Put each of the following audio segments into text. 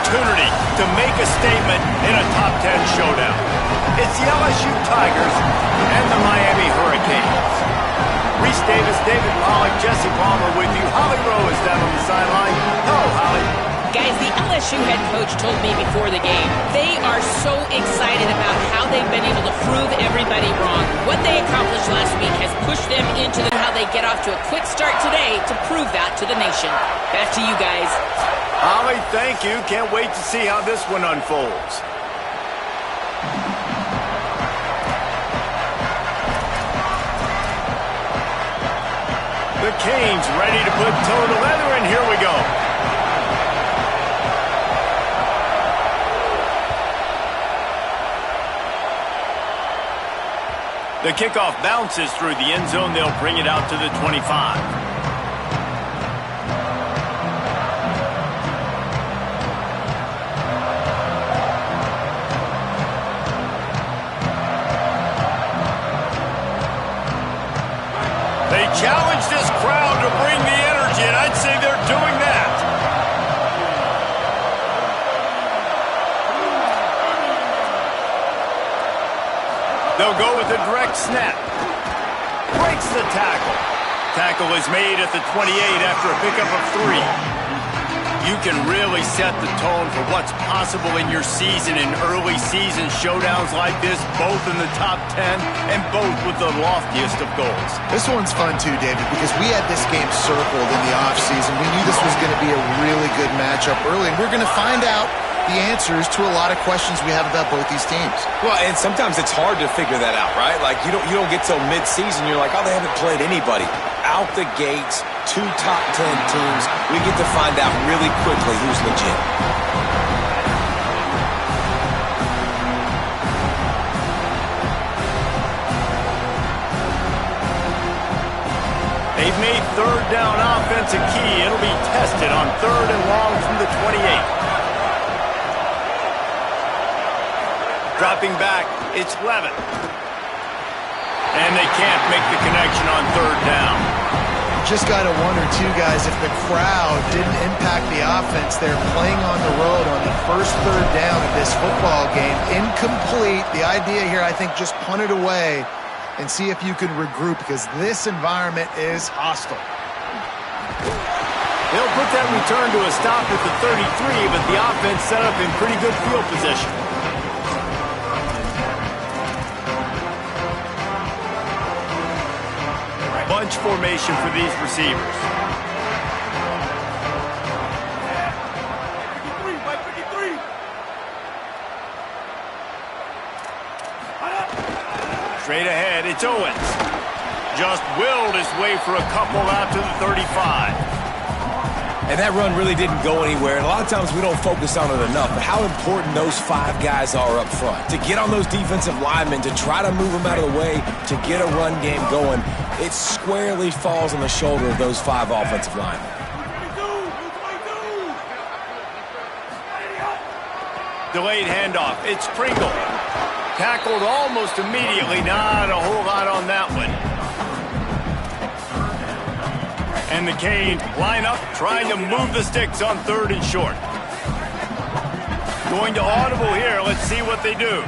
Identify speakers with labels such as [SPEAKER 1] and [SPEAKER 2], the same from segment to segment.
[SPEAKER 1] opportunity to make a statement in a top 10 showdown. It's the LSU Tigers and the Miami Hurricanes. Reese Davis, David Pollack, Jesse Palmer with you. Holly Rowe is down on the sideline. Hello, Holly.
[SPEAKER 2] Guys, the LSU head coach told me before the game, they are so excited about how they've been able to prove everybody wrong. What they accomplished last week has pushed them into how they get off to a quick start today to prove that to the nation. Back to you guys.
[SPEAKER 1] Holly, thank you. Can't wait to see how this one unfolds. The Canes ready to put toe to leather, and here we go. The kickoff bounces through the end zone. They'll bring it out to the 25. They challenge this crowd to bring the energy, and I'd say they're doing that. They'll go with a direct snap. Breaks the tackle. Tackle is made at the 28 after a pickup of 3. You can really set the tone for what's possible in your season in early season showdowns like this, both in the top 10 and both with the loftiest of goals.
[SPEAKER 3] This one's fun too, David, because we had this game circled in the offseason. We knew this was going to be a really good matchup early, and we're going to find out the answers to a lot of questions we have about both these teams.
[SPEAKER 4] Well, and sometimes it's hard to figure that out, right? Like, you don't get till mid-season, you're like, oh, they haven't played anybody. Out the gates, 2 top 10 teams, we get to find out really quickly who's legit.
[SPEAKER 1] They've made third down offense a key. It'll be tested on 3rd and long from the 28. Dropping back, it's Levin. And they can't make the connection on 3rd down.
[SPEAKER 3] Just got to wonder, too, guys, if the crowd didn't impact the offense. They're playing on the road on the first 3rd down of this football game. Incomplete. The idea here, I think, just punt it away and see if you can regroup, because this environment is hostile.
[SPEAKER 1] They'll put that return to a stop at the 33, but the offense set up in pretty good field position. Bunch formation for these receivers. Straight ahead, it's Owens. Just willed his way for a couple out to the 35.
[SPEAKER 4] And that run really didn't go anywhere, and a lot of times we don't focus on it enough, but how important those 5 guys are up front. To get on those defensive linemen, to try to move them out of the way, to get a run game going, it squarely falls on the shoulder of those 5 offensive linemen.
[SPEAKER 1] Delayed handoff, it's Pringle. Tackled almost immediately, not a whole lot on that one. And the Canes line up, trying to move the sticks on 3rd and short. Going to audible here. Let's see what they do.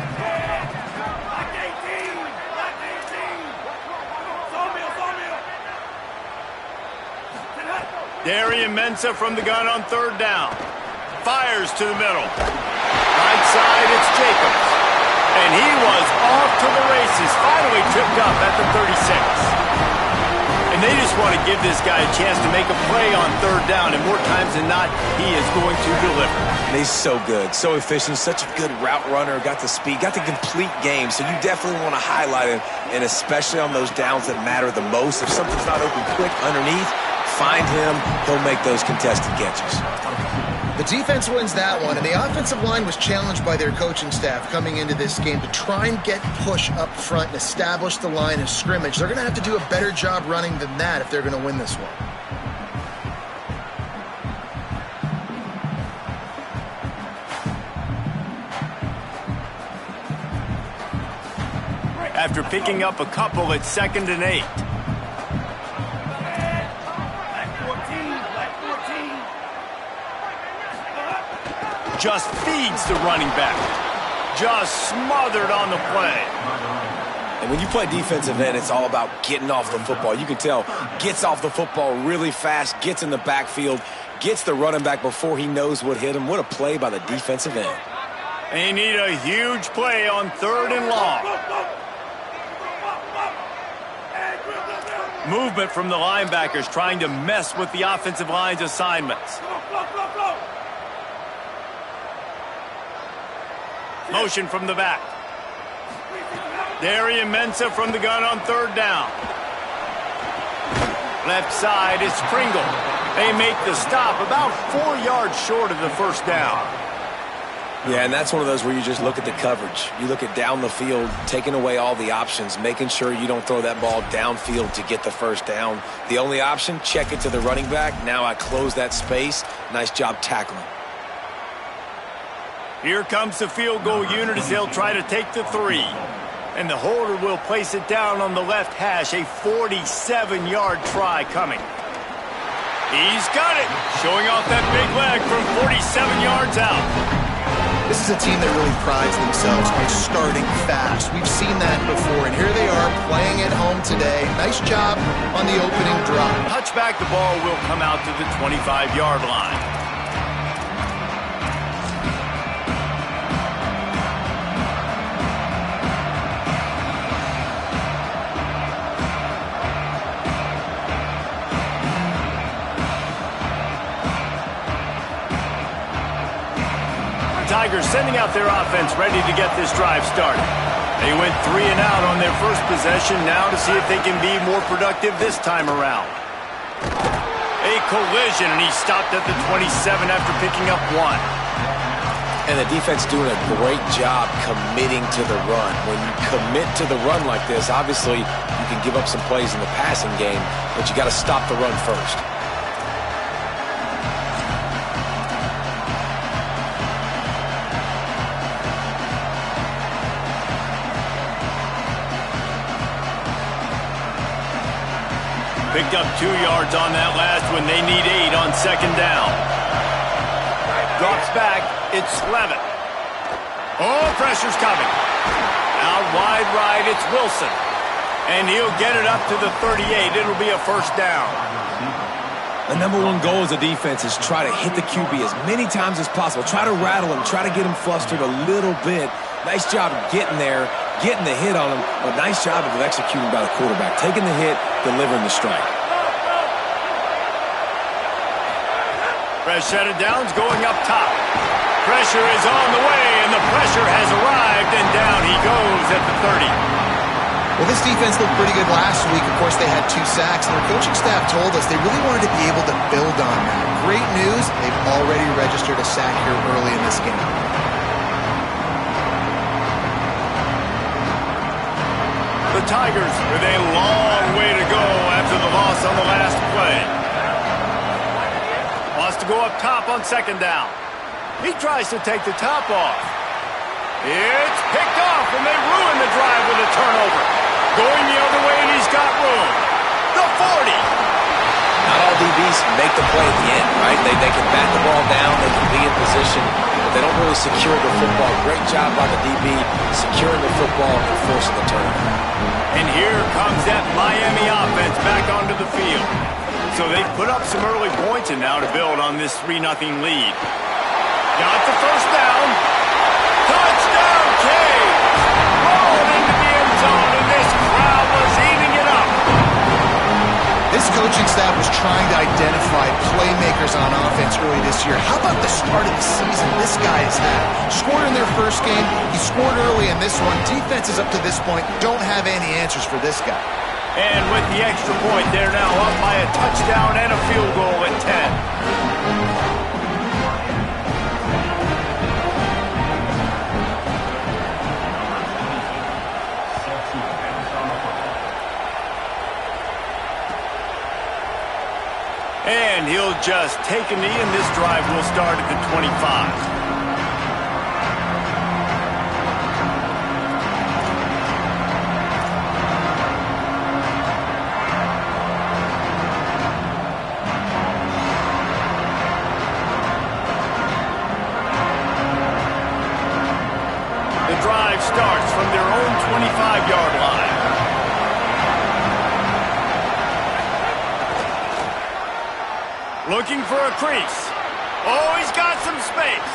[SPEAKER 1] Darian Mensah from the gun on 3rd down. Fires to the middle. Right side, it's Jacobs. And he was off to the races. Finally tripped up at the 36. And they just want to give this guy a chance to make a play on 3rd down, and more times than not, he is going to deliver.
[SPEAKER 4] And he's so good, so efficient, such a good route runner, got the speed, got the complete game, so you definitely want to highlight him, and especially on those downs that matter the most. If something's not open quick underneath, find him, he'll make those contested catches.
[SPEAKER 3] The defense wins that one, and the offensive line was challenged by their coaching staff coming into this game to try and get push up front and establish the line of scrimmage. They're going to have to do a better job running than that if they're going to win this one.
[SPEAKER 1] After picking up a couple, it's 2nd and 8. just feeds the running back. Just smothered on the play.
[SPEAKER 4] And when you play defensive end, it's all about getting off the football. You can tell, gets off the football really fast, gets in the backfield, gets the running back before he knows what hit him. What a play by the defensive end.
[SPEAKER 1] They need a huge play on 3rd and long. Movement from the linebackers trying to mess with the offensive line's assignments. Motion from the back. Darian Mensah from the gun on 3rd down. Left side is Pringle. They make the stop about 4 yards short of the 1st down.
[SPEAKER 4] Yeah, and that's one of those where you just look at the coverage. You look at down the field, taking away all the options, making sure you don't throw that ball downfield to get the 1st down. The only option, check it to the running back. Now I close that space. Nice job tackling.
[SPEAKER 1] Here comes the field goal unit as they'll try to take the 3. And the holder will place it down on the left hash. A 47-yard try coming. He's got it. Showing off that big leg from 47 yards out.
[SPEAKER 3] This is a team that really prides themselves on starting fast. We've seen that before, and here they are playing at home today. Nice job on the opening drive.
[SPEAKER 1] Touchback, the ball will come out to the 25-yard line. Tigers sending out their offense ready to get this drive started. They went 3 and out on their first possession, now to see if they can be more productive this time around. A collision, and he stopped at the 27 after picking up 1.
[SPEAKER 4] And the defense doing a great job committing to the run. When you commit to the run like this, obviously you can give up some plays in the passing game, but you got to stop the run first.
[SPEAKER 1] Picked up 2 yards on that last one. They need 8 on 2nd down. Drops back. It's Levitt. Oh, pressure's coming. Out wide right, it's Wilson. And he'll get it up to the 38. It'll be a 1st down.
[SPEAKER 4] The number one goal as a defense is try to hit the QB as many times as possible. Try to rattle him. Try to get him flustered a little bit. Nice job of getting there, getting the hit on him, but nice job of executing by the quarterback. Taking the hit, delivering the strike.
[SPEAKER 1] Fresh set of downs going up top. Pressure is on the way, and the pressure has arrived, and down he goes at the 30.
[SPEAKER 3] Well, this defense looked pretty good last week. Of course, they had 2 sacks, and their coaching staff told us they really wanted to be able to build on that. Great news, they've already registered a sack here early in this game.
[SPEAKER 1] The Tigers with a long way to go after the loss on the last play. Wants to go up top on 2nd down. He tries to take the top off. It's picked off, and they ruin the drive with a turnover. Going the other way, and he's got room. The 40.
[SPEAKER 4] Not all DBs make the play at the end, right? They can bat the ball down, they can be in position, but they don't really secure the football. Great job by the DB securing the football and forcing the turnover.
[SPEAKER 1] And here comes that Miami offense back onto the field. So they've put up some early points and now to build on this 3-0 lead. Got the 1st down. Touchdown, Cade! Rolled into the end zone, and this crowd was eating it up.
[SPEAKER 3] This coaching staff was trying to identify playmakers on offense early this year. How about the start of the season this guy has had? Scored in their first game. He scored early in this one. Defenses up to this point don't have any answers for this guy.
[SPEAKER 1] And with the extra point, they're now up by a touchdown and a field goal at 10. And he'll just take a knee, and this drive will start at the 25. starts from their own 25-yard line. Looking for a crease. Oh, he's got some space.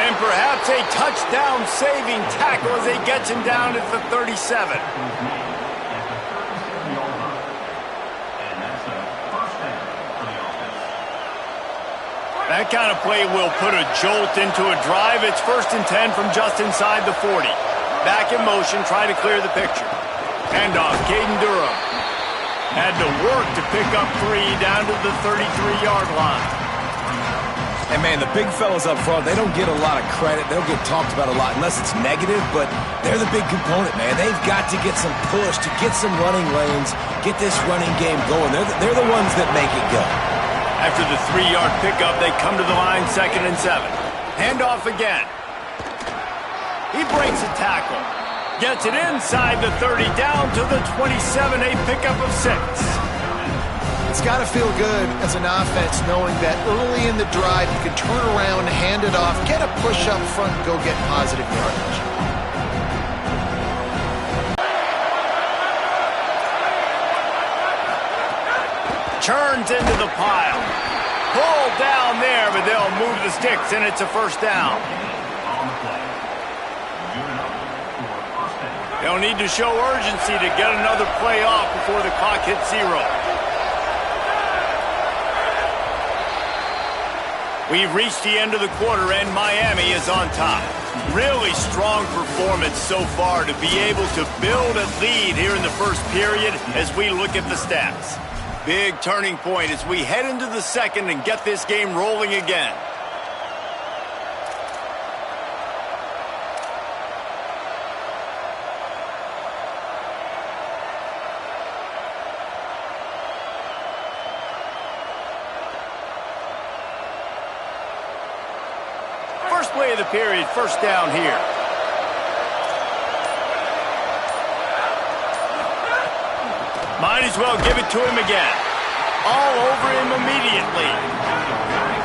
[SPEAKER 1] And perhaps a touchdown-saving tackle as they get him down at the 37. That kind of play will put a jolt into a drive. It's 1st and 10 from just inside the 40. Back in motion, try to clear the picture. Handoff, Caden Durham. Had to work to pick up 3 down to the 33-yard line.
[SPEAKER 4] And, man, the big fellas up front, they don't get a lot of credit. They don't get talked about a lot unless it's negative, but they're the big component, man. They've got to get some push, to get some running lanes, get this running game going. They're the ones that make it go.
[SPEAKER 1] After the 3-yard pickup, they come to the line 2nd and 7. Handoff again. He breaks a tackle. Gets it inside the 30, down to the 27, a pickup of 6.
[SPEAKER 3] It's got to feel good as an offense knowing that early in the drive you can turn around, hand it off, get a push up front, and go get positive yardage.
[SPEAKER 1] Turns into the pile. Pulled down there, but they'll move the sticks, and it's a 1st down. They'll need to show urgency to get another play off before the clock hits 0. We've reached the end of the quarter, and Miami is on top. Really strong performance so far to be able to build a lead here in the 1st period as we look at the stats. Big turning point as we head into the 2nd and get this game rolling again. First play of the period, 1st down here. Might as well give it to him again. All over him immediately.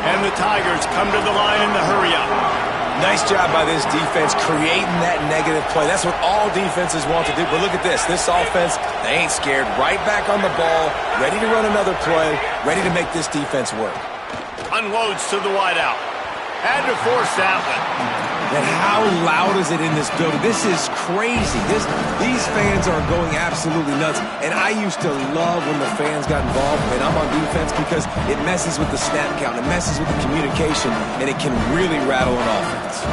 [SPEAKER 1] And the Tigers come to the line in the hurry-up.
[SPEAKER 4] Nice job by this defense creating that negative play. That's what all defenses want to do. But look at this. This offense, they ain't scared. Right back on the ball, ready to run another play, ready to make this defense work.
[SPEAKER 1] Unloads to the wideout. Had to force that one.
[SPEAKER 4] And how loud is it in this building? This is crazy. These fans are going absolutely nuts. And I used to love when the fans got involved when I'm on defense because it messes with the snap count, it messes with the communication, and it can really rattle an offense.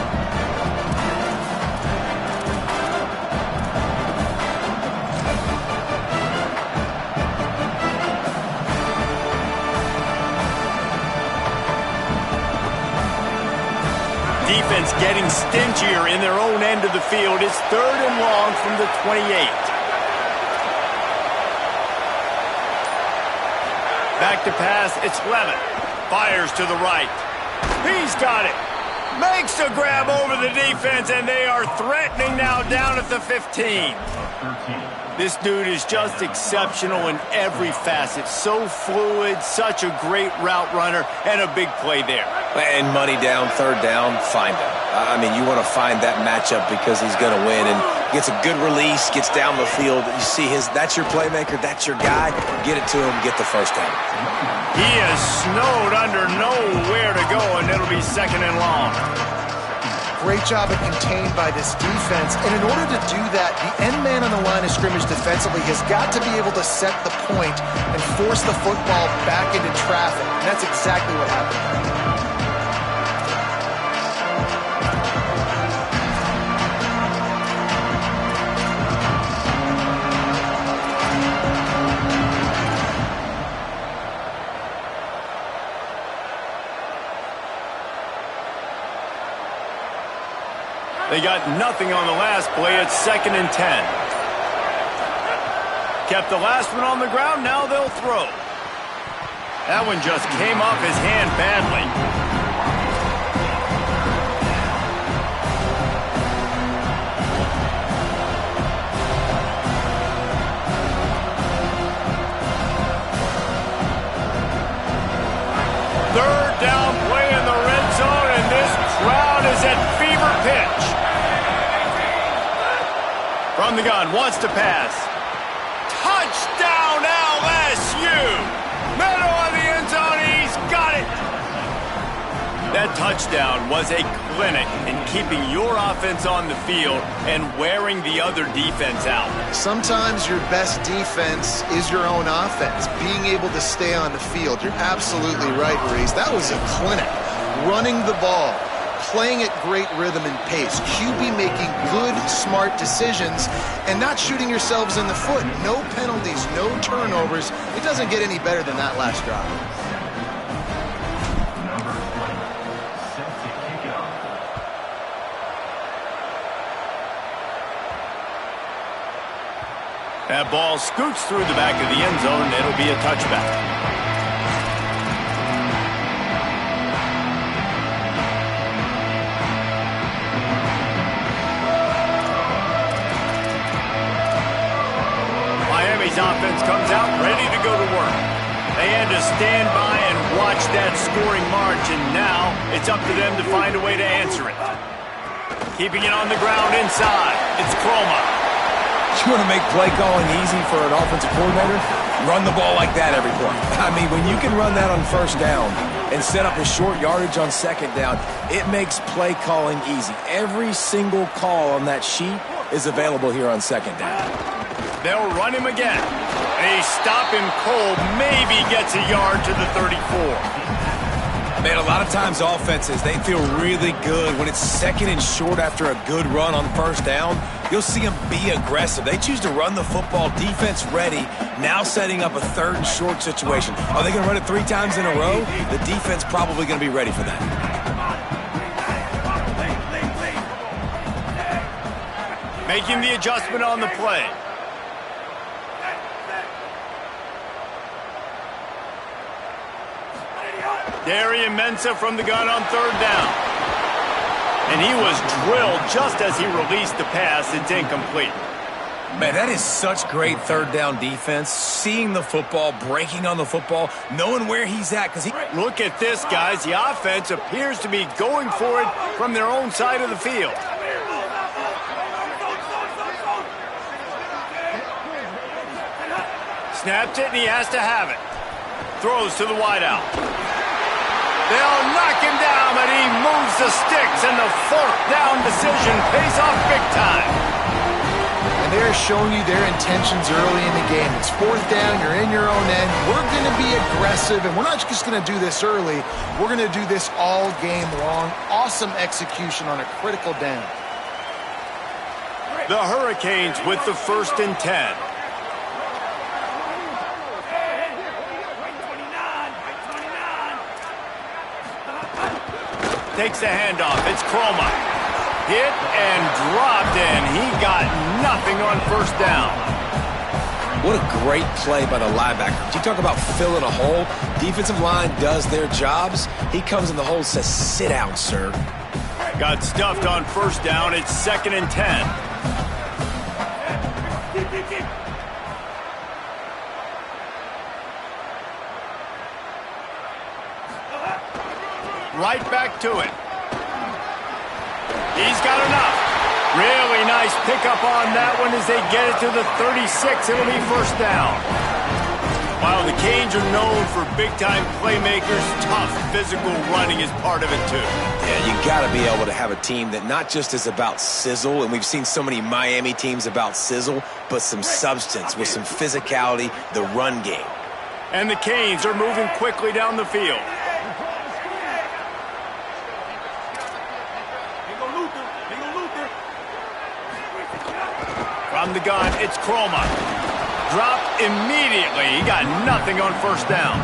[SPEAKER 1] Defense getting stingier in their own end of the field. It's 3rd and long from the 28. Back to pass, it's Levitt. Fires to the right. He's got it. Makes a grab over the defense, and they are threatening now down at the 15. This dude is just exceptional in every facet. So fluid, such a great route runner, and a big play there.
[SPEAKER 4] And money down, 3rd down, find him. I mean, you want to find that matchup because he's going to win. And gets a good release, gets down the field. You see that's your playmaker, that's your guy. Get it to him, get the 1st down.
[SPEAKER 1] He is snowed under, nowhere to go, and it'll be 2nd and long.
[SPEAKER 3] Great job of contained by this defense. And in order to do that, the end man on the line of scrimmage defensively has got to be able to set the point and force the football back into traffic. And that's exactly what happened.
[SPEAKER 1] They got nothing on the last play. It's 2nd and 10. Kept the last one on the ground. Now they'll throw. That one just came off his hand badly. Third down play in the red zone, and this crowd is at fever pitch. From the gun, wants to pass. Touchdown LSU! Middle of the end zone, he's got it! That touchdown was a clinic in keeping your offense on the field and wearing the other defense out.
[SPEAKER 3] Sometimes your best defense is your own offense, being able to stay on the field. You're absolutely right, Reese. That was a clinic. Running the ball, playing at great rhythm and pace, QB making good, smart decisions, and not shooting yourselves in the foot. No penalties, no turnovers. It doesn't get any better than that last drive.
[SPEAKER 1] That ball scoots through the back of the end zone, and it'll be a touchback. Miami's offense comes out ready to go to work. They had to stand by and watch that scoring march, and now it's up to them to find a way to answer it. Keeping it on the ground inside. It's Croma.
[SPEAKER 4] You want to make play calling easy for an offensive coordinator? Run the ball like that every play. I mean, when you can run that on first down and set up a short yardage on second down, it makes play calling easy. Every single call on that sheet is available here on second down.
[SPEAKER 1] They'll run him again. They stop him cold, maybe gets a yard to the 34.
[SPEAKER 4] Man, a lot of times offenses, they feel really good when it's second and short after a good run on first down. You'll see them be aggressive. They choose to run the football, defense ready, now setting up a third and short situation. Are they going to run it 3 times in a row? The defense probably going to be ready for that.
[SPEAKER 1] Making the adjustment on the play. Ncaa from the gun on third down. And he was drilled just as he released the pass. It's incomplete.
[SPEAKER 4] Man, that is such great third down defense. Seeing the football, breaking on the football, knowing where he's at.
[SPEAKER 1] Look at this, guys. The offense appears to be going for it from their own side of the field. Snaps it, and he has to have it. Throws to the wideout. They'll knock him down, but he moves the sticks, and the 4th down decision pays off big time.
[SPEAKER 3] And they're showing you their intentions early in the game. It's 4th down, you're in your own end. We're going to be aggressive, and we're not just going to do this early. We're going to do this all game long. Awesome execution on a critical down.
[SPEAKER 1] The Hurricanes with the 1st and 10. Takes the handoff. It's Croma. Hit and dropped, and he got nothing on first down.
[SPEAKER 4] What a great play by the linebacker. You talk about filling a hole. Defensive line does their jobs. He comes in the hole and says, sit down, sir.
[SPEAKER 1] Got stuffed on first down. It's 2nd and 10. Right back to it. He's got enough. Really nice pickup on that one as they get it to the 36. It'll be first down. While the Canes are known for big-time playmakers, tough physical running is part of it too.
[SPEAKER 4] Yeah, you got to be able to have a team that not just is about sizzle, and we've seen so many Miami teams about sizzle, but some substance with some physicality, the run game.
[SPEAKER 1] And the Canes are moving quickly down the field. From the gun, it's Croma. Dropped immediately. He got nothing on first down.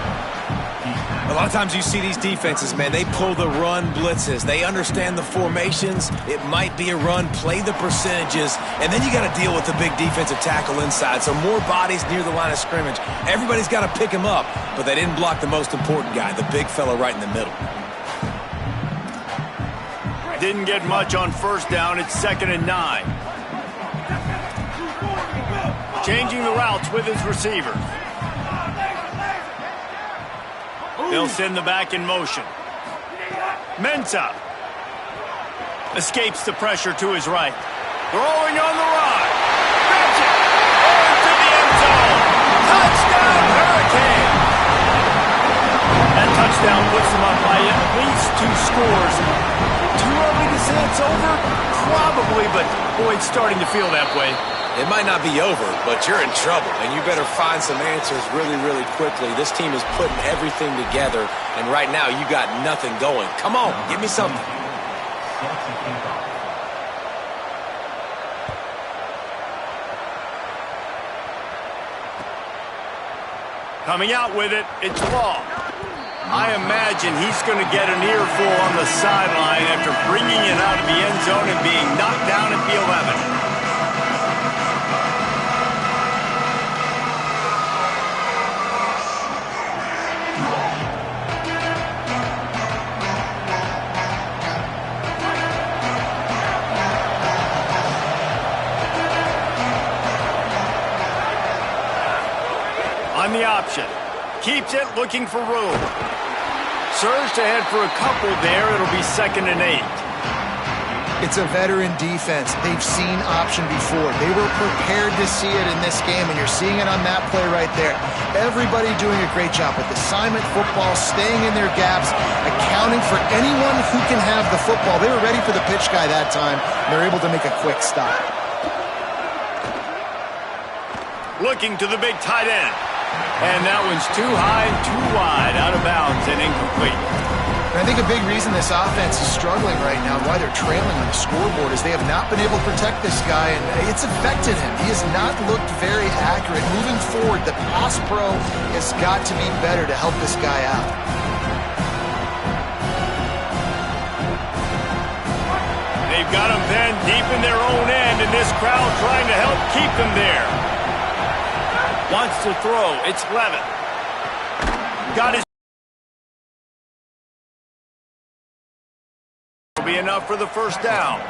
[SPEAKER 4] A lot of times you see these defenses, man, they pull the run blitzes. They understand the formations. It might be a run, play the percentages, and then you got to deal with the big defensive tackle inside. So more bodies near the line of scrimmage. Everybody's got to pick him up, but they didn't block the most important guy, the big fella right in the middle.
[SPEAKER 1] Didn't get much on first down. It's 2nd and 9. Changing the routes with his receiver. They'll send the back in motion. Ncaa escapes the pressure to his right. Throwing on the run. first down puts them up by at least 2 scores. Too early to say it's over? Probably, but boy, it's starting to feel that way.
[SPEAKER 4] It might not be over, but you're in trouble, and you better find some answers really, really quickly. This team is putting everything together, and right now you got nothing going. Come on, give me something.
[SPEAKER 1] Coming out with it, it's Law. I imagine he's going to get an earful on the sideline after bringing it out of the end zone and being knocked down at the 11. On the option. Keeps it, looking for room. Surged ahead for a couple there. It'll be 2nd and 8.
[SPEAKER 3] It's a veteran defense. They've seen option before. They were prepared to see it in this game, and you're seeing it on that play right there. Everybody doing a great job with assignment football, staying in their gaps, accounting for anyone who can have the football. They were ready for the pitch guy that time, and they're able to make a quick stop.
[SPEAKER 1] Looking to the big tight end. And that one's too high and too wide, out of bounds and incomplete.
[SPEAKER 3] And I think a big reason this offense is struggling right now, why they're trailing on the scoreboard, is they have not been able to protect this guy, and it's affected him. He has not looked very accurate. Moving forward, the pass pro has got to be better to help this guy out.
[SPEAKER 1] They've got him pinned deep in their own end, and this crowd trying to help keep them there. Wants to throw. It's Levin. Got his. Will be enough for the first down.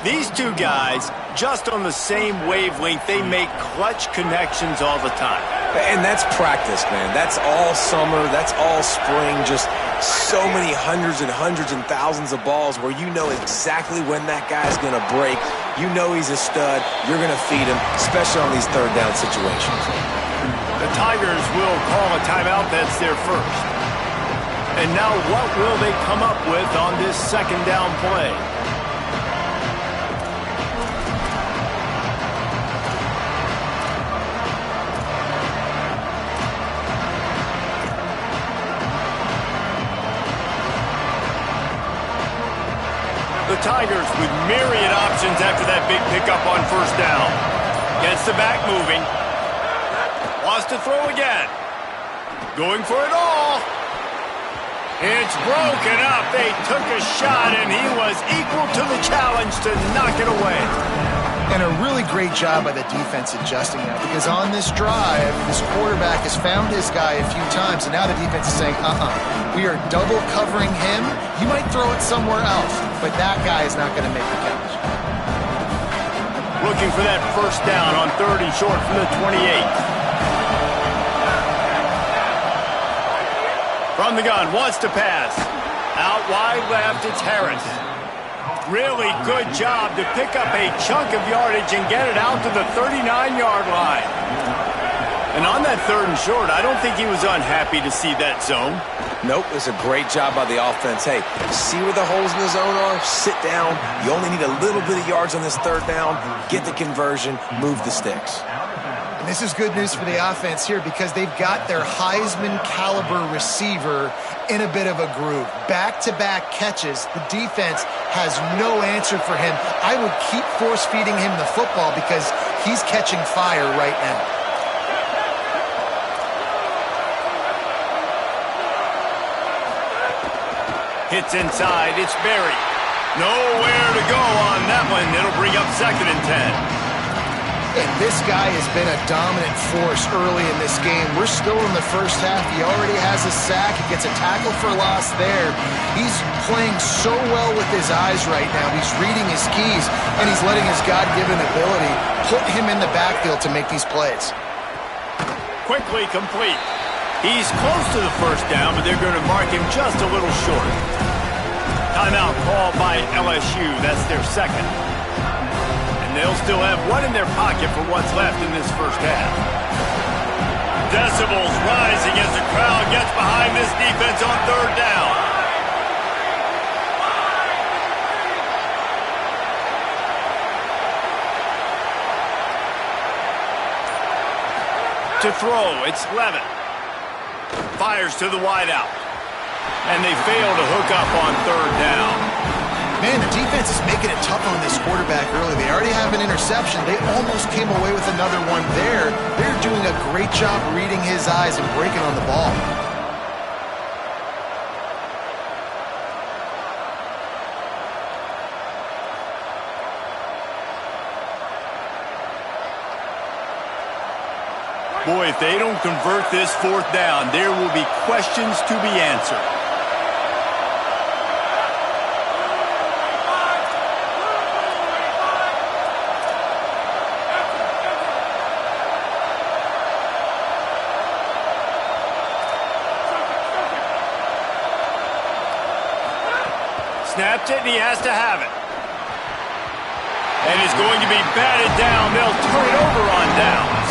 [SPEAKER 1] These two guys, just on the same wavelength, they make clutch connections all the time.
[SPEAKER 4] And that's practice, man. That's all summer. That's all spring. Just so many hundreds and thousands of balls where you know exactly when that guy's going to break. You know he's a stud. You're going to feed him, especially on these 3rd down situations.
[SPEAKER 1] The Tigers will call a timeout. That's their first. And now what will they come up with on this 2nd down play? The Tigers with myriad options after that big pickup on 1st down. Gets the back moving. Wants to throw again. Going for it all. It's broken up. They took a shot, and he was equal to the challenge to knock it away.
[SPEAKER 3] And a really great job by the defense adjusting that, because on this drive, this quarterback has found his guy a few times, and now the defense is saying, we are double covering him. You might throw it somewhere else, but that guy is not going to make the catch.
[SPEAKER 1] Looking for that 1st down on 3rd and short from the 28. From the gun, wants to pass. Out wide left, it's Harris. Really good job to pick up a chunk of yardage and get it out to the 39-yard line. And on that 3rd and short, I don't think he was unhappy to see that zone.
[SPEAKER 4] Nope, it's a great job by the offense. Hey, see where the holes in the zone are? Sit down. You only need a little bit of yards on this 3rd down. Get the conversion. Move the sticks.
[SPEAKER 3] And this is good news for the offense here, because they've got their Heisman-caliber receiver in a bit of a groove. Back-to-back catches. The defense has no answer for him. I would keep force-feeding him the football because he's catching fire right now.
[SPEAKER 1] Hits inside. It's Berry. Nowhere to go on that one. It'll bring up 2nd and 10.
[SPEAKER 3] And this guy has been a dominant force early in this game. We're still in the first half. He already has a sack. He gets a tackle for loss there. He's playing so well with his eyes right now. He's reading his keys, and he's letting his God-given ability put him in the backfield to make these plays.
[SPEAKER 1] Quickly complete. He's close to the 1st down, but they're going to mark him just a little short. Timeout called by LSU. That's their 2nd. They'll still have one in their pocket for what's left in this 1st half. Decibels rising as the crowd gets behind this defense on third down. To throw, it's Levin. Fires to the wideout. And they fail to hook up on third down.
[SPEAKER 3] Man, the defense is making it tough on this quarterback early. They already have an interception. They almost came away with another one there. They're doing a great job reading his eyes and breaking on the ball.
[SPEAKER 1] Boy, if they don't convert this fourth down, there will be questions to be answered. Snapped it, and he has to have it. And it's going to be batted down. They'll turn it over on downs.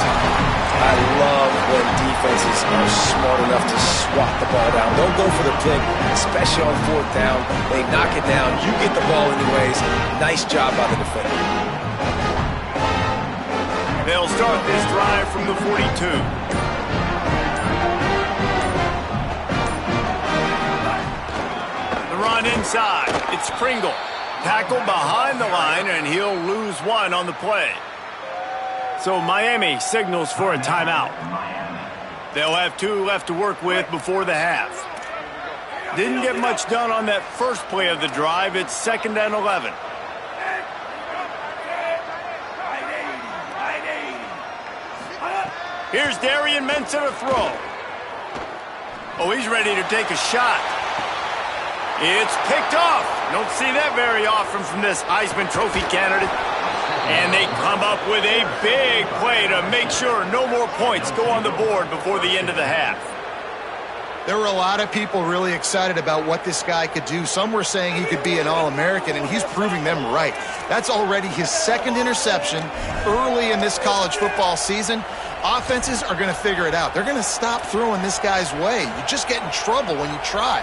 [SPEAKER 4] I love when defenses are smart enough to swat the ball down. Don't go for the pick, especially on fourth down. They knock it down. You get the ball anyways. Nice job by the defender.
[SPEAKER 1] They'll start this drive from the 42. The run inside. It's Pringle. Tackle behind the line, and he'll lose one on the play. So Miami signals for a timeout. They'll have 2 left to work with before the half. Didn't get much done on that first play of the drive. It's 2nd and 11. Here's Darian Mensah to throw. Oh, he's ready to take a shot. It's picked off. Don't see that very often from this Heisman Trophy candidate. And they come up with a big play to make sure no more points go on the board before the end of the half.
[SPEAKER 3] There were a lot of people really excited about what this guy could do. Some were saying he could be an All-American, and he's proving them right. That's already his 2nd interception early in this college football season. Offenses are going to figure it out. They're going to stop throwing this guy's way. You just get in trouble when you try.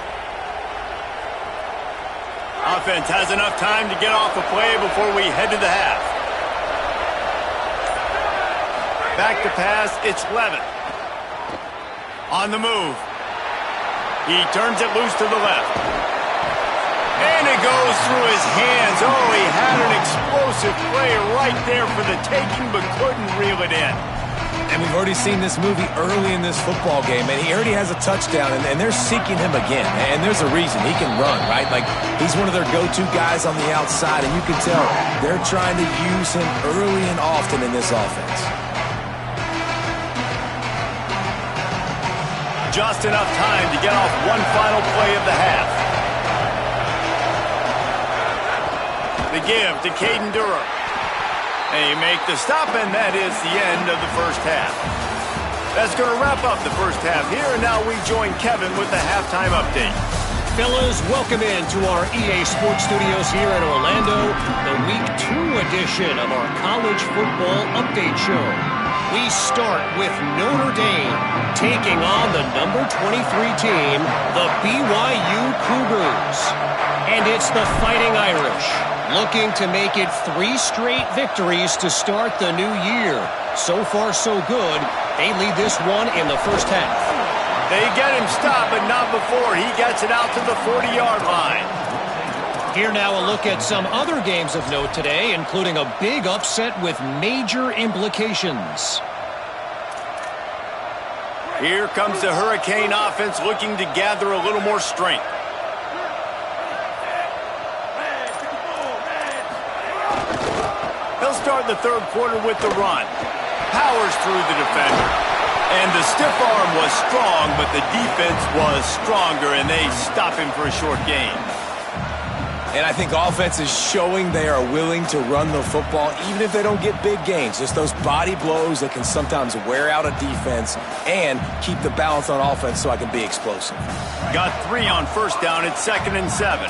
[SPEAKER 1] Offense has enough time to get off the play before we head to the half. Back to pass, it's Levin. On the move. He turns it loose to the left. And it goes through his hands. Oh, he had an explosive play right there for the taking, but couldn't reel it in.
[SPEAKER 4] And we've already seen this movie early in this football game, and he already has a touchdown, and they're seeking him again. And there's a reason. He can run, right? Like, he's one of their go-to guys on the outside, and you can tell they're trying to use him early and often in this offense.
[SPEAKER 1] Just enough time to get off one final play of the half. The give to Caden Durham. They make the stop, and that is the end of the first half. That's going to wrap up the first half here, and now we join Kevin with the halftime update.
[SPEAKER 5] Fellas, welcome into our EA Sports Studios here in Orlando, the Week 2 edition of our College Football Update Show. We start with Notre Dame taking on the number 23 team, the BYU Cougars. And it's the Fighting Irish, looking to make it 3 straight victories to start the new year. So far, so good. They lead this one in the first half.
[SPEAKER 1] They get him stopped, but not before he gets it out to the 40-yard line.
[SPEAKER 5] Here now a look at some other games of note today, including a big upset with major implications.
[SPEAKER 1] Here comes the Hurricane offense looking to gather a little more strength. He'll start the third quarter with the run. Powers through the defender. And the stiff arm was strong, but the defense was stronger, and they stop him for a short gain.
[SPEAKER 4] And I think offense is showing they are willing to run the football, even if they don't get big gains. Just those body blows that can sometimes wear out a defense and keep the balance on offense so I can be explosive.
[SPEAKER 1] Got 3 on first down at 2nd and 7.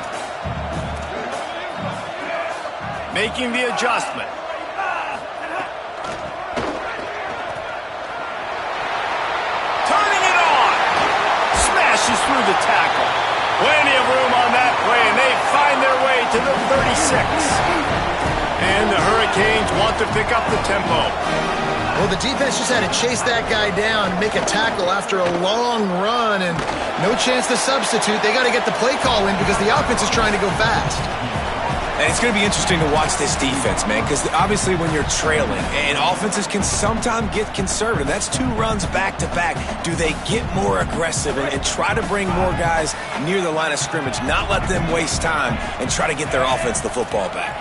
[SPEAKER 1] Making the adjustment. pushes through the tackle. Plenty of room on that play, and they find their way to the 36. And the Hurricanes want to pick up the tempo.
[SPEAKER 3] Well, the defense just had to chase that guy down, make a tackle after a long run, and no chance to substitute. They got to get the play call in because the offense is trying to go fast.
[SPEAKER 4] And it's going to be interesting to watch this defense, man, because obviously when you're trailing, and offenses can sometimes get conservative. That's 2 runs back-to-back. Do they get more aggressive and try to bring more guys near the line of scrimmage, not let them waste time, and try to get their offense the football back?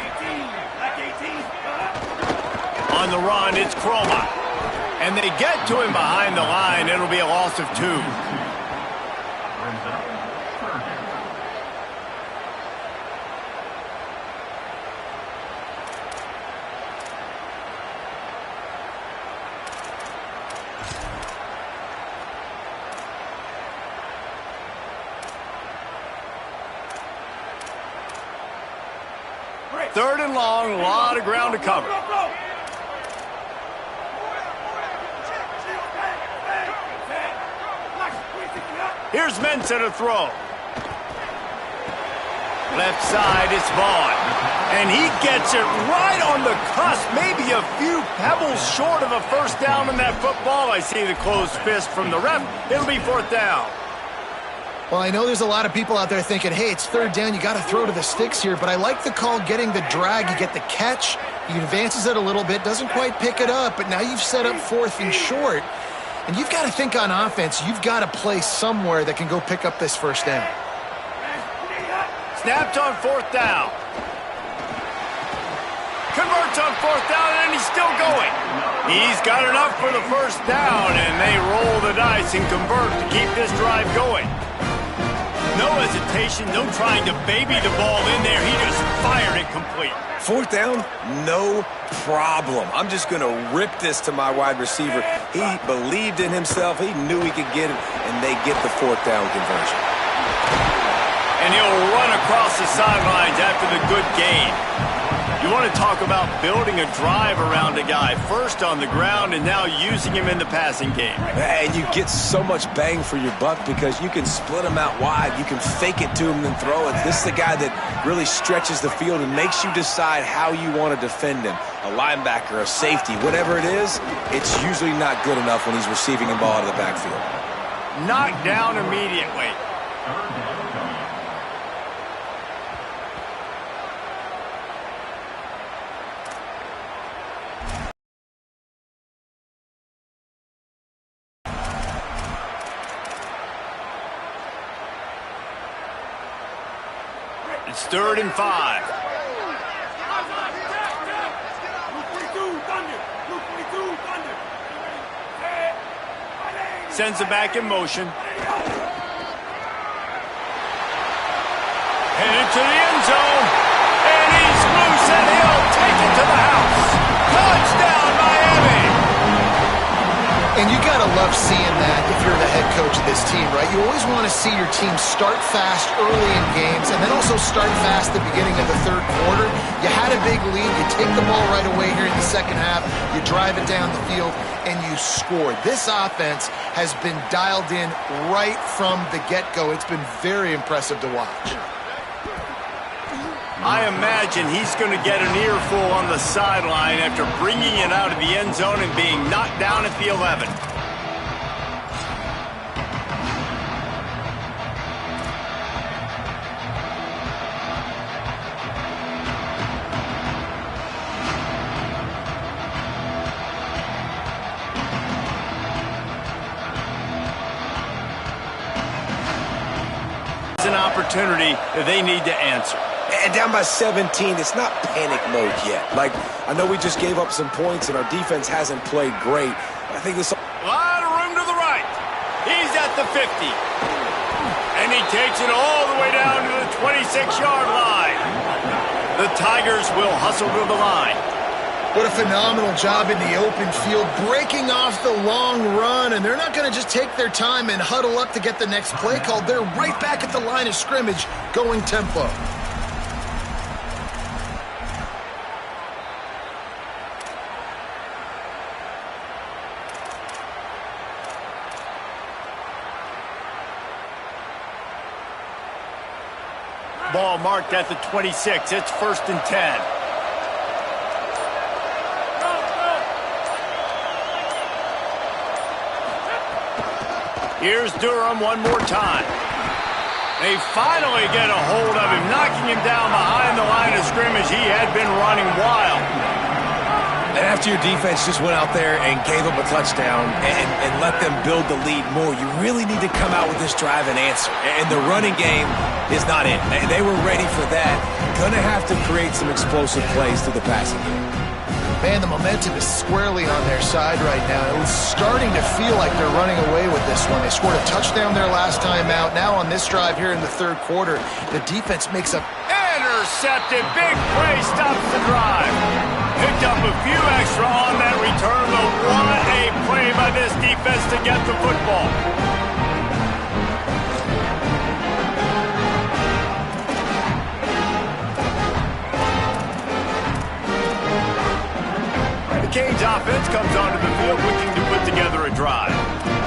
[SPEAKER 1] On the run, it's Croma. And they get to him behind the line. It'll be a loss of 2. Third and long, a lot of ground to cover. Here's Ncaa to throw. Left side, it's Vaughn. And he gets it right on the cusp, maybe a few pebbles short of a first down in that football. I see the closed fist from the ref. It'll be 4th down.
[SPEAKER 3] Well, I know there's a lot of people out there thinking, hey, it's 3rd down, you got to throw to the sticks here, but I like the call getting the drag. You get the catch, he advances it a little bit, doesn't quite pick it up, but now you've set up 4th and short. And you've got to think on offense, you've got to play somewhere that can go pick up this first down.
[SPEAKER 1] Snapped on 4th down. Converts on 4th down, and he's still going. He's got enough for the first down, and they roll the dice and convert to keep this drive going. No hesitation, no trying to baby the ball in there. He just fired it complete.
[SPEAKER 4] 4th down, no problem. I'm just going to rip this to my wide receiver. He believed in himself. He knew he could get it, and they get the 4th down conversion.
[SPEAKER 1] And he'll run across the sidelines after the good gain. You want to talk about building a drive around a guy, first on the ground and now using him in the passing game.
[SPEAKER 4] And you get so much bang for your buck because you can split him out wide. You can fake it to him and throw it. This is the guy that really stretches the field and makes you decide how you want to defend him. A linebacker, a safety, whatever it is, it's usually not good enough when he's receiving the ball out of the backfield.
[SPEAKER 1] Knocked down immediately. It's 3rd and 5. Sends it back in motion. Headed to the end zone. And he's loose, and he'll take it to the house. Touchdown, Miami!
[SPEAKER 3] And you got to love seeing that if you're the head coach of this team, right? You always want to see your team start fast early in games and then also start fast at the beginning of the 3rd quarter. You had a big lead. You take the ball right away here in the 2nd half. You drive it down the field, and you score. This offense has been dialed in right from the get-go. It's been very impressive to watch.
[SPEAKER 1] I imagine he's going to get an earful on the sideline after bringing it out of the end zone and being knocked down at the 11. It's an opportunity that they need to answer.
[SPEAKER 4] And down by 17, it's not panic mode yet. Like, I know we just gave up some points and our defense hasn't played great. I think this...
[SPEAKER 1] A lot of room to the right. He's at the 50. And he takes it all the way down to the 26-yard line. The Tigers will hustle to the line.
[SPEAKER 3] What a phenomenal job in the open field, breaking off the long run, and they're not going to just take their time and huddle up to get the next play called. They're right back at the line of scrimmage, going tempo.
[SPEAKER 1] Ball marked at the 26. It's 1st and 10. Here's Durham one more time. They finally get a hold of him, knocking him down behind the line of scrimmage. He had been running wild.
[SPEAKER 4] And after your defense just went out there and gave up a touchdown and let them build the lead more, you really need to come out with this drive and answer. And the running game is not in. They were ready for that. Going to have to create some explosive plays through the passing game.
[SPEAKER 3] Man, the momentum is squarely on their side right now. It was starting to feel like they're running away with this one. They scored a touchdown their last time out. Now on this drive here in the third quarter, the defense makes a...
[SPEAKER 1] Intercepted. Big play stops the drive. Picked up a few extra on that return, but what a play by this defense to get the football. The Canes offense comes onto the field looking to put together a drive.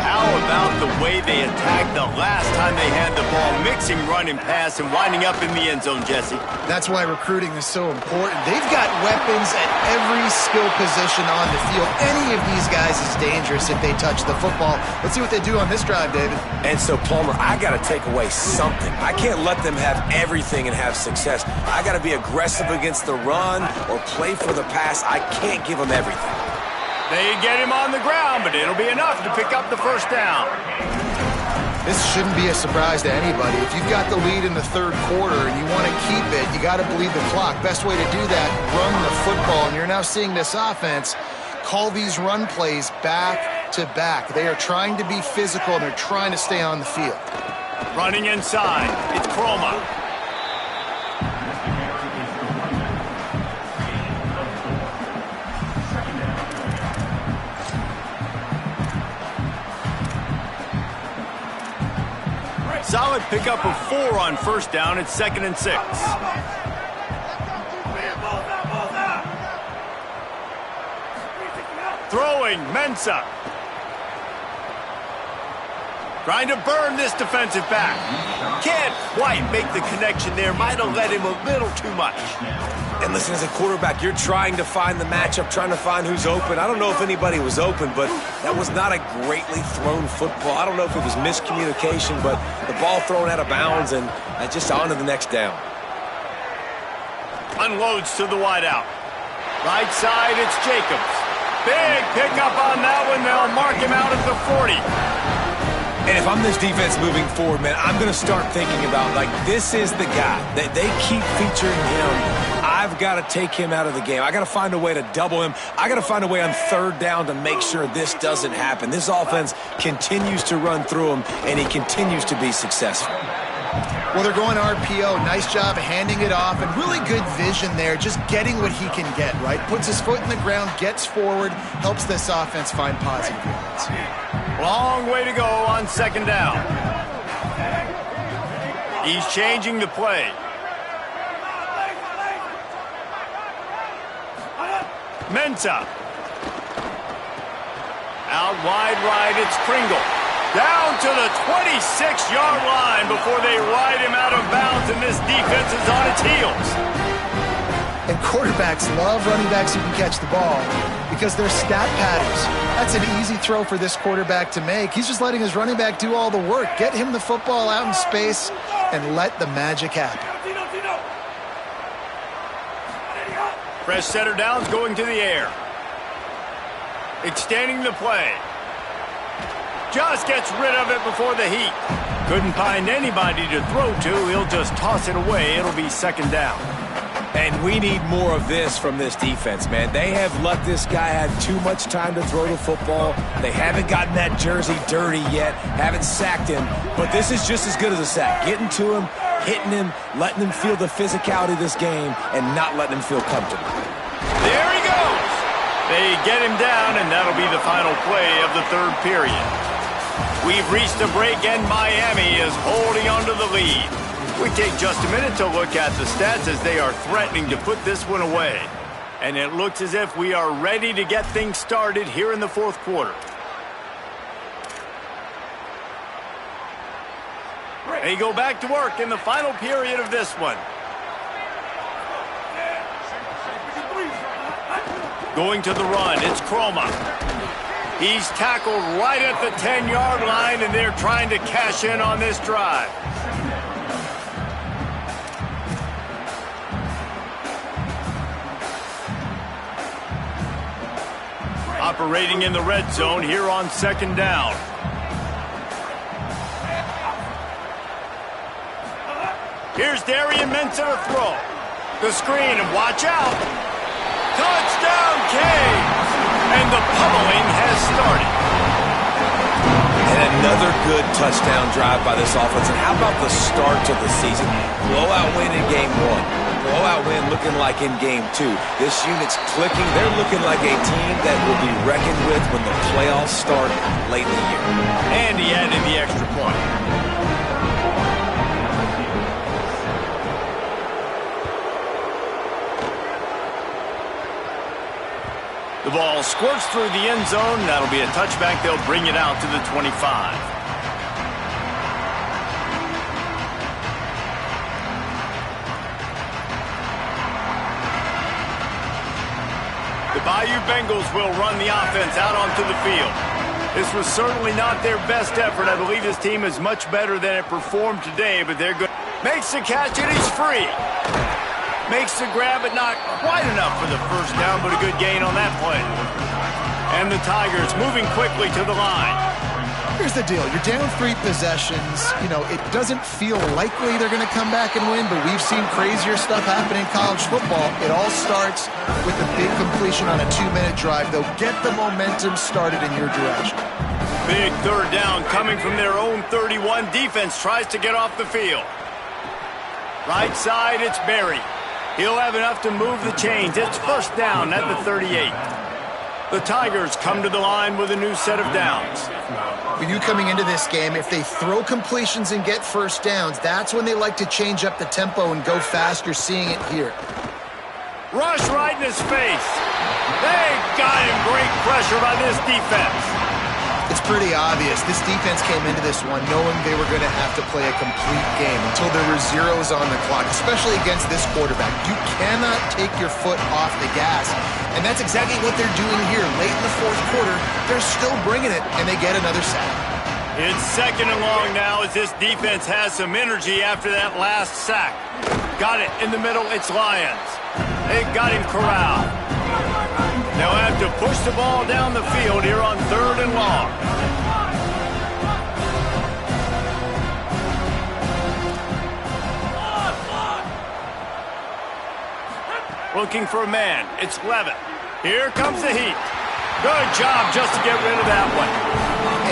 [SPEAKER 1] How about the way they attacked the last time they had the ball, mixing run and pass and winding up in the end zone, Jesse?
[SPEAKER 3] That's why recruiting is so important. They've got weapons at every skill position on the field. Any of these guys is dangerous if they touch the football. Let's see what they do on this drive, David.
[SPEAKER 4] And so, Palmer, I got to take away something. I can't let them have everything and have success. I got to be aggressive against the run or play for the pass. I can't give them everything.
[SPEAKER 1] They get him on the ground, but it'll be enough to pick up the first down.
[SPEAKER 3] This shouldn't be a surprise to anybody. If you've got the lead in the third quarter and you want to keep it, you got to bleed the clock. Best way to do that, run the football. And you're now seeing this offense call these run plays back to back. They are trying to be physical, and they're trying to stay on the field.
[SPEAKER 1] Running inside, it's Croma. Solid pickup of 4 on first down. It's 2nd and 6. Throwing, Ncaa. Trying to burn this defensive back. Can't quite make the connection there. Might have let him a little too much.
[SPEAKER 4] And listen, as a quarterback, you're trying to find the matchup, trying to find who's open. I don't know if anybody was open, but that was not a greatly thrown football. I don't know if it was miscommunication, but the ball thrown out of bounds and just on to the next down.
[SPEAKER 1] Unloads to the wideout. Right side, it's Jacobs. Big pickup on that one. They'll mark him out at the 40.
[SPEAKER 4] And if I'm this defense moving forward, man, I'm going to start thinking about, like, this is the guy. They keep featuring him. I've got to take him out of the game. I got to find a way to double him. I got to find a way on third down to make sure this doesn't happen. This offense continues to run through him, and he continues to be successful.
[SPEAKER 3] Well, they're going RPO. Nice job handing it off, and really good vision there, just getting what he can get, right? Puts his foot in the ground, gets forward, helps this offense find positive yards.
[SPEAKER 1] Long way to go on 2nd down. He's changing the play. Ncaa. Out wide right, it's Kringle. Down to the 26-yard line before they ride him out of bounds, and this defense is on its heels.
[SPEAKER 3] And quarterbacks love running backs who can catch the ball because they're stat patterns. That's an easy throw for this quarterback to make. He's just letting his running back do all the work. Get him the football out in space and let the magic happen.
[SPEAKER 1] Fresh center downs going to the air. Extending the play. Just gets rid of it before the heat. Couldn't find anybody to throw to. He'll just toss it away. It'll be 2nd down.
[SPEAKER 4] And we need more of this from this defense, man. They have let this guy have too much time to throw the football. They haven't gotten that jersey dirty yet, haven't sacked him. But this is just as good as a sack. Getting to him, hitting him, letting him feel the physicality of this game, and not letting him feel comfortable.
[SPEAKER 1] There he goes. They get him down, and that'll be the final play of the third period. We've reached a break, and Miami is holding on to the lead. We take just a minute to look at the stats as they are threatening to put this one away. And it looks as if we are ready to get things started here in the fourth quarter. They go back to work in the final period of this one. Going to the run, it's Chroma. He's tackled right at the 10-yard line, and they're trying to cash in on this drive. Operating in the red zone here on second down. Here's Darian Mensah to throw. The screen, and watch out. Touchdown, Canes! And the pummeling has started.
[SPEAKER 4] And another good touchdown drive by this offense. And how about the start to the season? Blowout win in game 1. Blowout win looking like in game 2. This unit's clicking. They're looking like a team that will be reckoned with when the playoffs start late in the year.
[SPEAKER 1] And he added the extra point. The ball squirts through the end zone. That'll be a touchback. They'll bring it out to the 25. The Bayou Bengals will run the offense out onto the field. This was certainly not their best effort. I believe this team is much better than it performed today, but they're good. Makes the catch, and he's free. Makes the grab, but not quite enough for the first down, but a good gain on that play. And the Tigers moving quickly to the line.
[SPEAKER 3] Here's the deal. You're down 3 possessions. You know, it doesn't feel likely they're going to come back and win, but we've seen crazier stuff happen in college football. It all starts with a big completion on a 2-minute drive. They'll get the momentum started in your direction.
[SPEAKER 1] Big third down coming from their own 31. Defense tries to get off the field. Right side, it's Berry. He'll have enough to move the chains. It's first down at the 38. The Tigers come to the line with a new set of downs.
[SPEAKER 3] For you coming into this game, if they throw completions and get first downs, that's when they like to change up the tempo and go fast. You're seeing it here.
[SPEAKER 1] Rush right in his face. They got him. Great pressure by this defense.
[SPEAKER 3] It's pretty obvious. This defense came into this one knowing they were going to have to play a complete game until there were zeros on the clock, especially against this quarterback. You cannot take your foot off the gas, and that's exactly what they're doing here. Late in the fourth quarter, they're still bringing it, and they get another sack.
[SPEAKER 1] It's second and long now as this defense has some energy after that last sack. Got it in the middle. It's Lions. They got him corralled. They'll have to push the ball down the field here on third and long. Looking for a man. It's Levitt. Here comes the heat. Good job just to get rid of that one.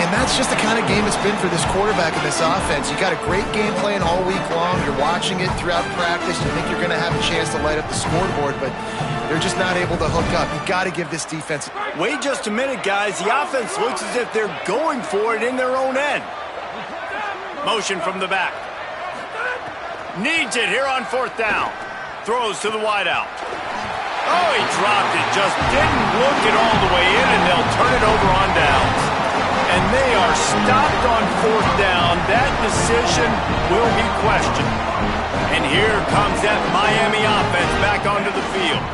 [SPEAKER 3] And that's just the kind of game it's been for this quarterback and this offense. You got a great game plan all week long. You're watching it throughout practice. You think you're going to have a chance to light up the scoreboard, but they're just not able to hook up. You got to give this defense.
[SPEAKER 1] Wait just a minute, guys. The offense looks as if they're going for it in their own end. Motion from the back. Needs it here on fourth down. Throws to the wideout. Oh, he dropped it. Just didn't look it all the way in, and they'll turn it over on downs. And they are stopped on fourth down. That decision will be questioned. And here comes that Miami offense back onto the field.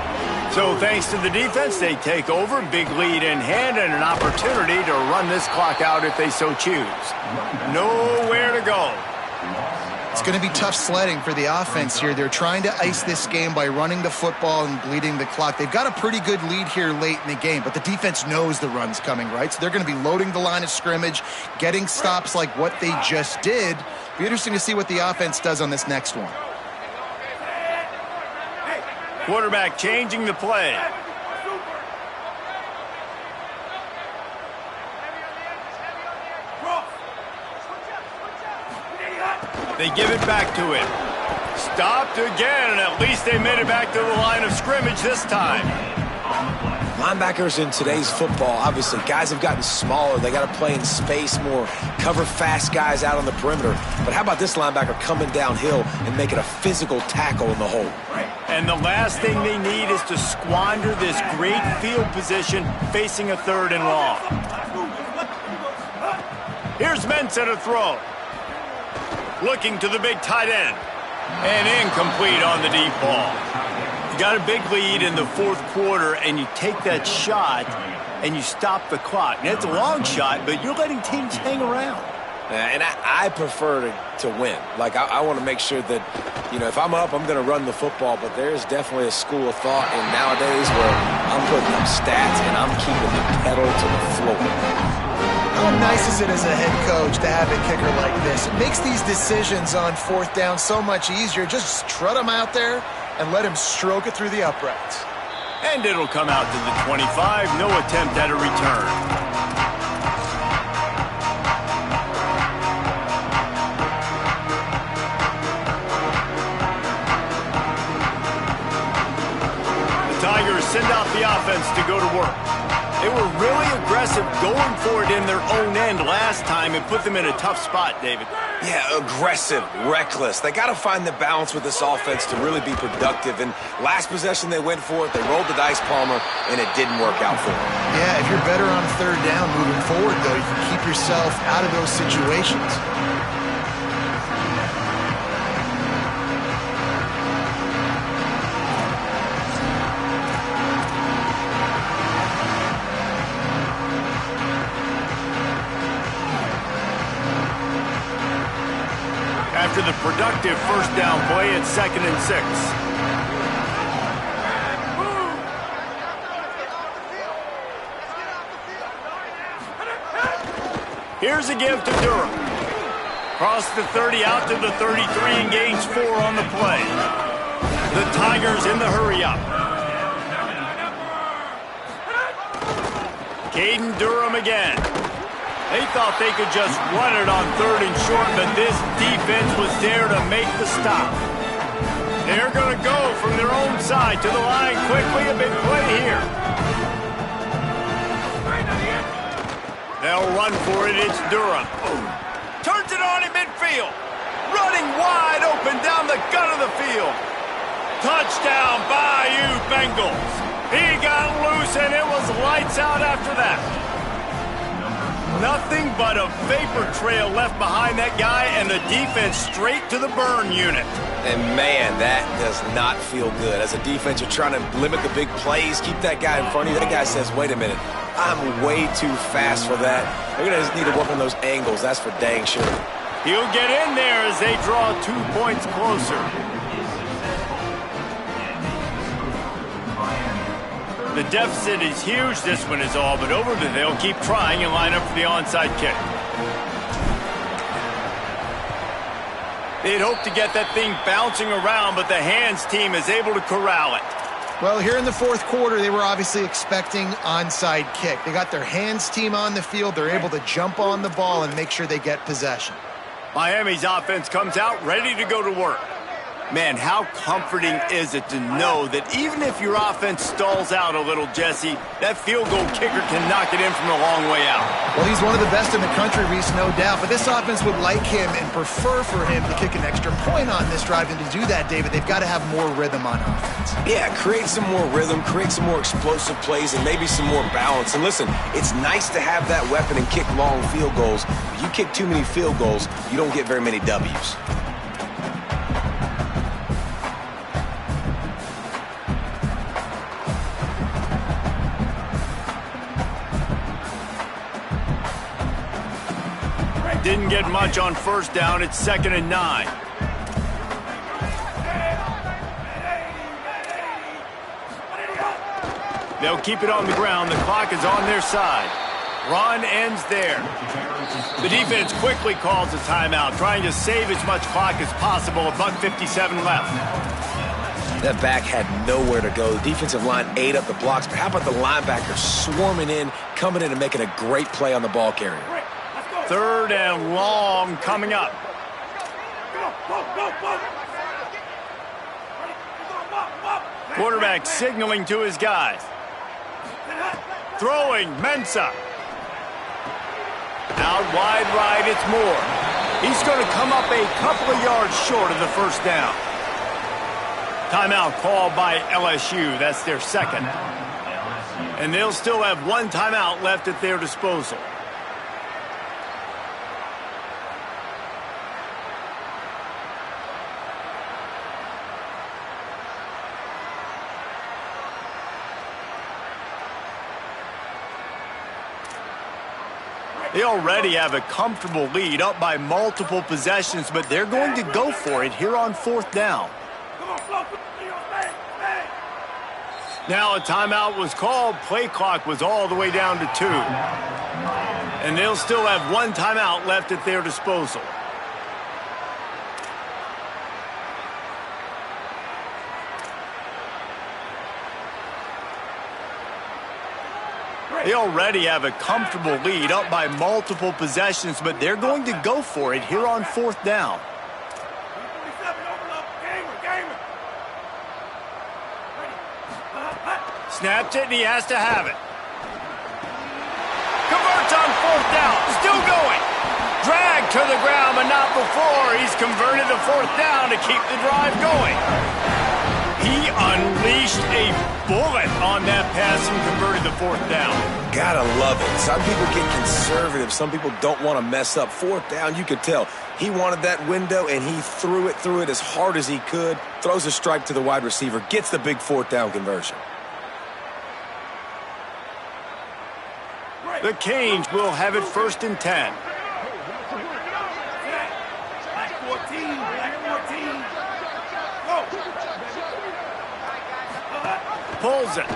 [SPEAKER 1] So thanks to the defense, they take over, big lead in hand, and an opportunity to run this clock out if they so choose. Nowhere to go.
[SPEAKER 3] It's going to be tough sledding for the offense here. They're trying to ice this game by running the football and bleeding the clock. They've got a pretty good lead here late in the game, but the defense knows the run's coming, right? So they're going to be loading the line of scrimmage, getting stops like what they just did. Be interesting to see what the offense does on this next one.
[SPEAKER 1] Quarterback changing the play. They give it back to him. Stopped again, and at least they made it back to the line of scrimmage this time.
[SPEAKER 4] Linebackers in today's football, obviously, guys have gotten smaller. They got to play in space more, cover fast guys out on the perimeter. But how about this linebacker coming downhill and making a physical tackle in the hole?
[SPEAKER 1] And the last thing they need is to squander this great field position facing a third and long. Here's Mensah to throw. Looking to the big tight end. And incomplete on the deep ball. You got a big lead in the fourth quarter, and you take that shot, and you stop the clock. Now, it's a long shot, but you're letting teams hang around.
[SPEAKER 4] And I prefer to win. Like, I want to make sure that, you know, if I'm up, I'm going to run the football. But there's definitely a school of thought in nowadays where I'm putting up stats and I'm keeping the pedal to the floor.
[SPEAKER 3] How nice is it as a head coach to have a kicker like this? It makes these decisions on fourth down so much easier. Just trot him out there and let him stroke it through the uprights.
[SPEAKER 1] And it'll come out to the 25. No attempt at a return. Send out the offense to go to work. They were really aggressive going for it in their own end last time and put them in a tough spot, David.
[SPEAKER 4] Yeah, aggressive, reckless. They got to find the balance with this offense to really be productive. And last possession they went for it, they rolled the dice, Palmer, and it didn't work out for them.
[SPEAKER 3] Yeah, if you're better on third down moving forward, though, you can keep yourself out of those situations.
[SPEAKER 1] After the productive first down play, it's 2nd and 6. Here's a give to Durham. Cross the 30 out to the 33 and gains 4 on the play. The Tigers in the hurry-up. Caden Durham again. They thought they could just run it on 3rd and short, but this defense was there to make the stop. They're going to go from their own side to the line quickly. A big play here. They'll run for it. It's Durham. Turns it on in midfield. Running wide open down the gut of the field. Touchdown, Bayou Bengals. He got loose, and it was lights out after that. Nothing but a vapor trail left behind that guy, and the defense straight to the burn unit.
[SPEAKER 4] And, man, that does not feel good. As a defense, you're trying to limit the big plays, keep that guy in front of you. That guy says, wait a minute, I'm way too fast for that. They're going to just need to work on those angles. That's for dang sure.
[SPEAKER 1] He'll get in there as they draw 2 points closer. The deficit is huge. This one is all but over, but they'll keep trying and line up for the onside kick. They'd hope to get that thing bouncing around, but the hands team is able to corral it.
[SPEAKER 3] Well, here in the fourth quarter, they were obviously expecting onside kick. They got their hands team on the field. They're able to jump on the ball and make sure they get possession.
[SPEAKER 1] Miami's offense comes out ready to go to work. Man, how comforting is it to know that even if your offense stalls out a little, Jesse, that field goal kicker can knock it in from a long way out.
[SPEAKER 3] Well, he's one of the best in the country, Reese, no doubt. But this offense would like him and prefer for him to kick an extra point on this drive. And to do that, David, they've got to have more rhythm on offense.
[SPEAKER 4] Yeah, create some more rhythm, create some more explosive plays, and maybe some more balance. And listen, it's nice to have that weapon and kick long field goals. If you kick too many field goals, you don't get very many W's.
[SPEAKER 1] Didn't get much on first down. It's 2nd and 9. They'll keep it on the ground. The clock is on their side. Run ends there. The defense quickly calls a timeout, trying to save as much clock as possible. $1:57 left.
[SPEAKER 4] That back had nowhere to go. The defensive line ate up the blocks, but how about the linebackers swarming in, coming in and making a great play on the ball carrier?
[SPEAKER 1] 3rd and long coming up. Quarterback signaling to his guys. Throwing, Ncaa. Out wide right, it's Moore. He's going to come up a couple of yards short of the first down. Timeout called by LSU. That's their second. And they'll still have one timeout left at their disposal. They already have a comfortable lead, up by multiple possessions, but they're going to go for it here on 4th down. Now a timeout was called. Play clock was all the way down to 2. And they'll still have 1 timeout left at their disposal. They already have a comfortable lead, up by multiple possessions, but they're going to go for it here on 4th down. Snapped it, and he has to have it. Converts on 4th down, still going. Dragged to the ground, but not before. He's converted to 4th down to keep the drive going. He unleashed a bullet on that pass and converted to 4th down.
[SPEAKER 4] Gotta love it. Some people get conservative. Some people don't want to mess up. 4th down, you could tell. He wanted that window, and he threw it as hard as he could. Throws a strike to the wide receiver. Gets the big 4th down conversion.
[SPEAKER 1] The Canes will have it 1st and 10. Pulls it.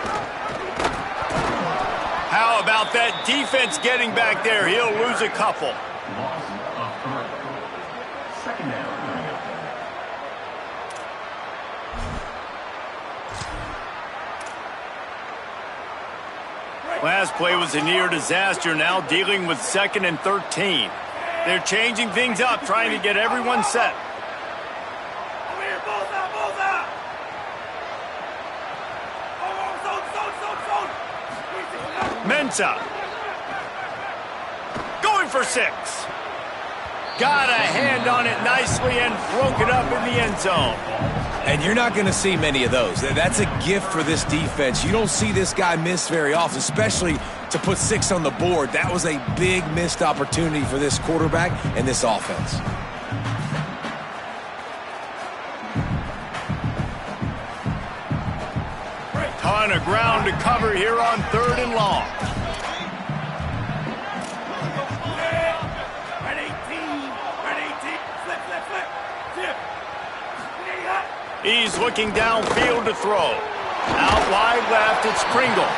[SPEAKER 1] How about that defense getting back there? He'll lose a couple. Last play was a near disaster, now dealing with 2nd and 13. They're changing things up, trying to get everyone set. Ncaa. Going for 6. Got a hand on it nicely and broke it up in the end zone.
[SPEAKER 4] And you're not going to see many of those. That's a gift for this defense. You don't see this guy miss very often, especially to put 6 on the board. That was a big missed opportunity for this quarterback and this offense.
[SPEAKER 1] Ton of ground to cover here on 3rd and long. He's looking downfield to throw. Out wide left, it's Kringle.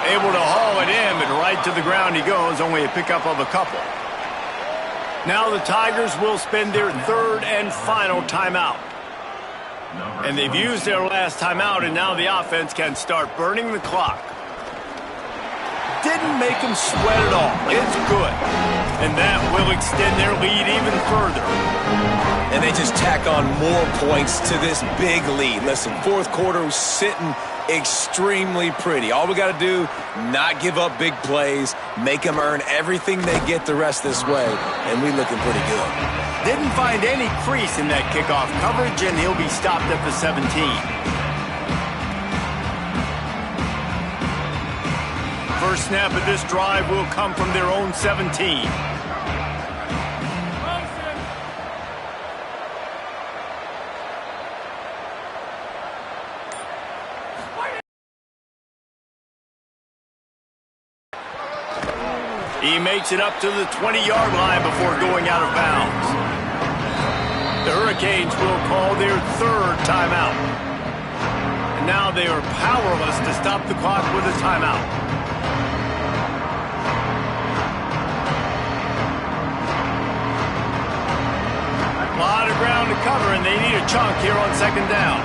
[SPEAKER 1] Able to haul it in, but right to the ground he goes, only a pickup of a couple. Now the Tigers will spend their 3rd and final timeout. And they've used their last timeout, and now the offense can start burning the clock. Didn't make them sweat at all. It's good. And that will extend their lead even further.
[SPEAKER 4] And they just tack on more points to this big lead. Listen, 4th quarter was sitting extremely pretty. All we got to do, not give up big plays, make them earn everything they get the rest this way, and we looking pretty good.
[SPEAKER 1] Didn't find any crease in that kickoff coverage, and he'll be stopped at the 17. First snap of this drive will come from their own 17. He makes it up to the 20-yard line before going out of bounds. The Hurricanes will call their 3rd timeout. And now they are powerless to stop the clock with a timeout. A lot of ground to cover, and they need a chunk here on 2nd down.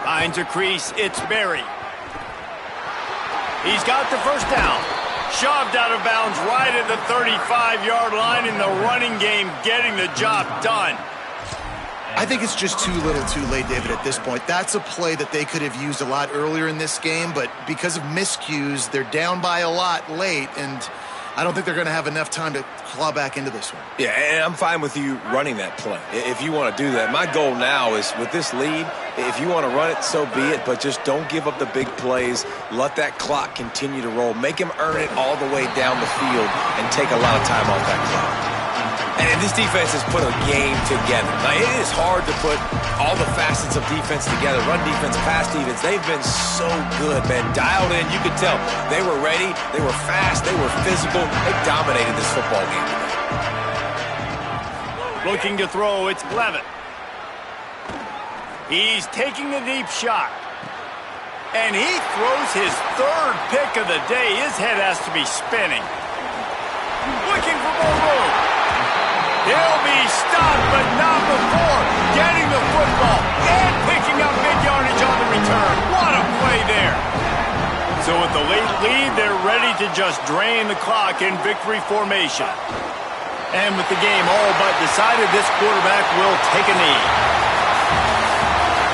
[SPEAKER 1] Finds a crease, it's Berry. He's got the 1st down. Shoved out of bounds right at the 35-yard line in the running game, getting the job done.
[SPEAKER 3] I think it's just too little too late, David, at this point. That's a play that they could have used a lot earlier in this game, but because of miscues, they're down by a lot late, and I don't think they're going to have enough time to claw back into this one.
[SPEAKER 4] Yeah, and I'm fine with you running that play if you want to do that. My goal now is, with this lead, if you want to run it, so be it, but just don't give up the big plays. Let that clock continue to roll. Make him earn it all the way down the field and take a lot of time off that clock. And this defense has put a game together. Now, it is hard to put all the facets of defense together. Run defense, pass defense. They've been so good, man. Dialed in. You could tell they were ready. They were fast. They were physical. They dominated this football game today.
[SPEAKER 1] Looking to throw, it's Levitt. He's taking a deep shot. And he throws his third pick of the day. His head has to be spinning. Looking for more room. He'll be stopped, but not before getting the football and picking up big yardage on the return. What a play there. So with the late lead, they're ready to just drain the clock in victory formation. And with the game all but decided, this quarterback will take a knee.